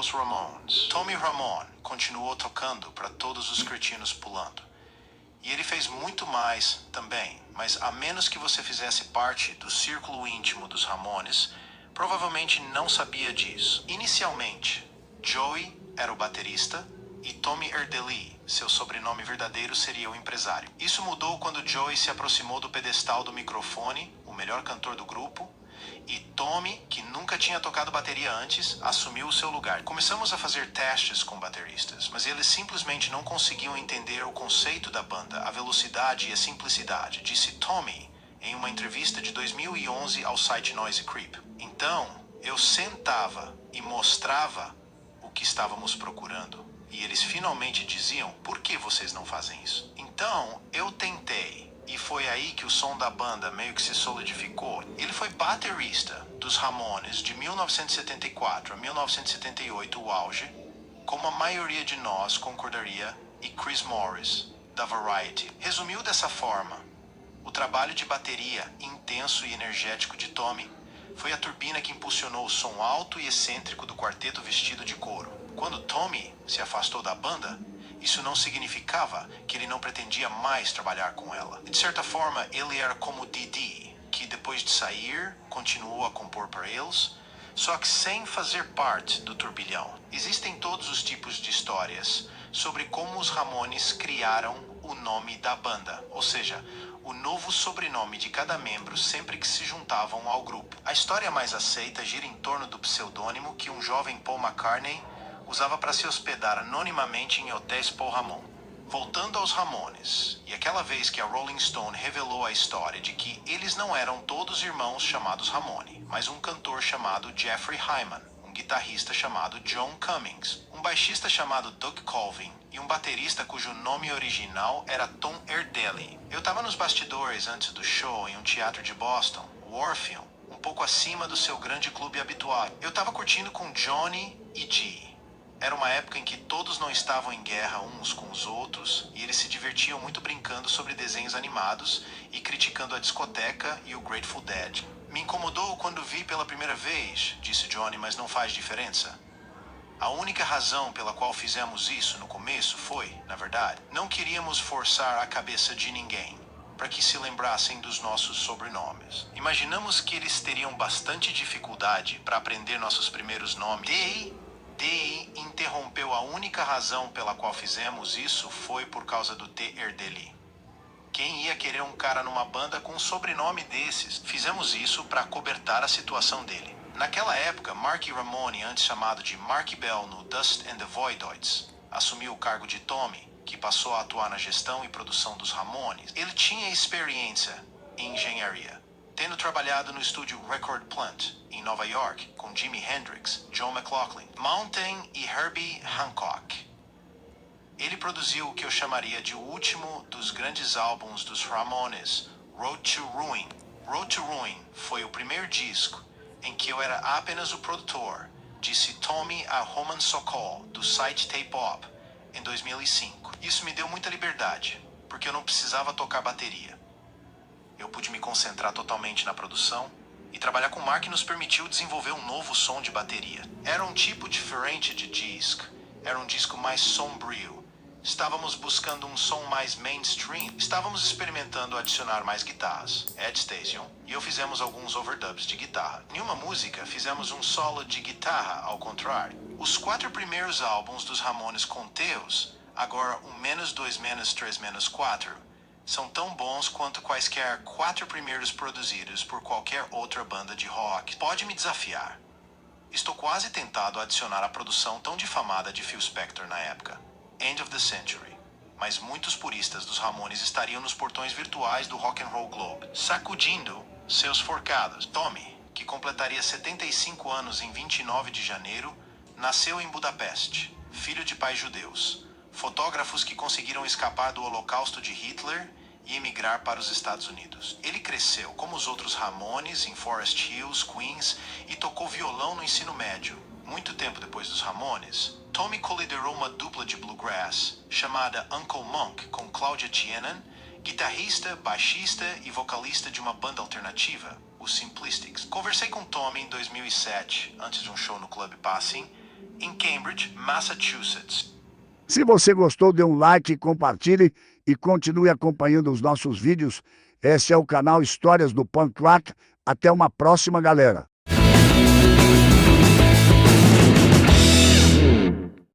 os Ramones. Tommy Ramone continuou tocando para todos os cretinos pulando. E ele fez muito mais também, mas a menos que você fizesse parte do círculo íntimo dos Ramones, provavelmente não sabia disso. Inicialmente, Joey era o baterista e Tommy Erdely, seu sobrenome verdadeiro, seria o empresário. Isso mudou quando Joey se aproximou do pedestal do microfone, o melhor cantor do grupo, e Tommy, que nunca tinha tocado bateria antes, assumiu o seu lugar. Começamos a fazer testes com bateristas, mas eles simplesmente não conseguiam entender o conceito da banda, a velocidade e a simplicidade, disse Tommy em uma entrevista de 2011 ao site Noise Creep. Então, eu sentava e mostrava o que estávamos procurando. E eles finalmente diziam, por que vocês não fazem isso? Então, eu tentei. E foi aí que o som da banda meio que se solidificou. Ele foi baterista dos Ramones de 1974 a 1978, o auge, como a maioria de nós concordaria, e Chris Morris, da Variety. Resumiu dessa forma, o trabalho de bateria intenso e energético de Tommy foi a turbina que impulsionou o som alto e excêntrico do quarteto vestido de couro. Quando Tommy se afastou da banda, isso não significava que ele não pretendia mais trabalhar com ela. De certa forma, ele era como Dee, que depois de sair, continuou a compor para eles, só que sem fazer parte do turbilhão. Existem todos os tipos de histórias sobre como os Ramones criaram o nome da banda, ou seja, o novo sobrenome de cada membro sempre que se juntavam ao grupo. A história mais aceita gira em torno do pseudônimo que um jovem Paul McCartney usava para se hospedar anonimamente em hotéis Paul Ramon. Voltando aos Ramones, e aquela vez que a Rolling Stone revelou a história de que eles não eram todos irmãos chamados Ramone, mas um cantor chamado Jeffrey Hyman, um guitarrista chamado John Cummings, um baixista chamado Doug Colvin e um baterista cujo nome original era Tom Erdely. Eu estava nos bastidores antes do show em um teatro de Boston, o Orpheum, um pouco acima do seu grande clube habitual. Eu estava curtindo com Johnny e Dee. Era uma época em que todos não estavam em guerra uns com os outros e eles se divertiam muito brincando sobre desenhos animados e criticando a discoteca e o Grateful Dead. Me incomodou quando vi pela primeira vez, disse Johnny, mas não faz diferença. A única razão pela qual fizemos isso no começo foi, na verdade, não queríamos forçar a cabeça de ninguém para que se lembrassem dos nossos sobrenomes. Imaginamos que eles teriam bastante dificuldade para aprender nossos primeiros nomes. Dee interrompeu. A única razão pela qual fizemos isso foi por causa do T. Erdely. Quem ia querer um cara numa banda com um sobrenome desses? Fizemos isso para cobertar a situação dele. Naquela época, Marky Ramone, antes chamado de Marky Bell no Dust and the Voidoids, assumiu o cargo de Tommy, que passou a atuar na gestão e produção dos Ramones. Ele tinha experiência em engenharia, tendo trabalhado no estúdio Record Plant, em Nova York, com Jimi Hendrix, John McLaughlin, Mountain e Herbie Hancock. Ele produziu o que eu chamaria de o último dos grandes álbuns dos Ramones, Road to Ruin. Road to Ruin foi o primeiro disco em que eu era apenas o produtor, disse Tommy a Roman Sokol, do site Tape Op, em 2005. Isso me deu muita liberdade, porque eu não precisava tocar bateria. Eu pude me concentrar totalmente na produção, e trabalhar com o Mark nos permitiu desenvolver um novo som de bateria. Era um tipo diferente de disco, era um disco mais sombrio. Estávamos buscando um som mais mainstream. Estávamos experimentando adicionar mais guitarras, Ed Station, e eu fizemos alguns overdubs de guitarra. Em uma música, fizemos um solo de guitarra ao contrário. Os 4 primeiros álbuns dos Ramones com Teos, agora o -2 -3 -4, são tão bons quanto quaisquer 4 primeiros produzidos por qualquer outra banda de rock. Pode me desafiar. Estou quase tentado a adicionar a produção tão difamada de Phil Spector na época, End of the Century. Mas muitos puristas dos Ramones estariam nos portões virtuais do Rock and Roll Globe, sacudindo seus forcados. Tommy, que completaria 75 anos em 29 de janeiro, nasceu em Budapeste, filho de pais judeus, fotógrafos que conseguiram escapar do Holocausto de Hitler e emigrar para os Estados Unidos. Ele cresceu, como os outros Ramones, em Forest Hills, Queens, e tocou violão no ensino médio. Muito tempo depois dos Ramones, Tommy coliderou uma dupla de bluegrass chamada Uncle Monk com Claudia Tienan, guitarrista, baixista e vocalista de uma banda alternativa, os Simplistics. Conversei com Tommy em 2007, antes de um show no Club Passing, em Cambridge, Massachusetts. Se você gostou, dê um like, compartilhe e continue acompanhando os nossos vídeos. Esse é o canal Histórias do Punk Rock. Até uma próxima, galera.